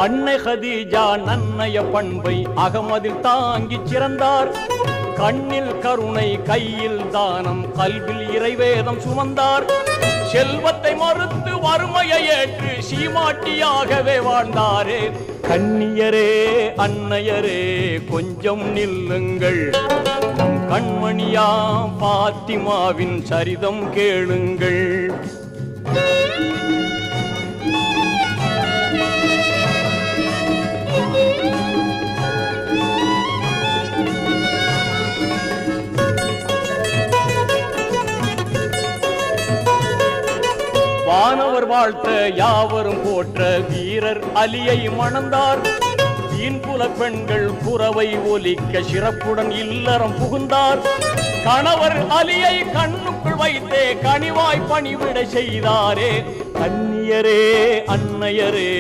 அன்னை ஹதீஜா நன்னய பண்பை அகமதில் தாங்கிச் சிறந்தார். கண்ணில் கருணை, கையில் தானம், கல்வில் இறைவேதம் சுமந்தார். செல்வத்தை மறுத்து வறுமையை ஏற்று சீமாட்டியாகவே வாழ்ந்தாரே. கண்ணியரே, அன்னையரே, கொஞ்சம் நில்லுங்கள், நம் கண்மணியாம் பாத்திமாவின் சரிதம் கேளுங்கள். வானவர் வாழ்த்த யாவரும் போற்ற வீரர் அலியை மணந்தார். தீன்புல பெண்கள் குரவை ஒலிக்க சிறப்புடன் இல்லறம் புகுந்தார். கணவர் அலியை கண்ணுக்குள் வைத்தே கனிவாய் பணிவிடை செய்தாரே. கண்ணியரே, அன்னையரே,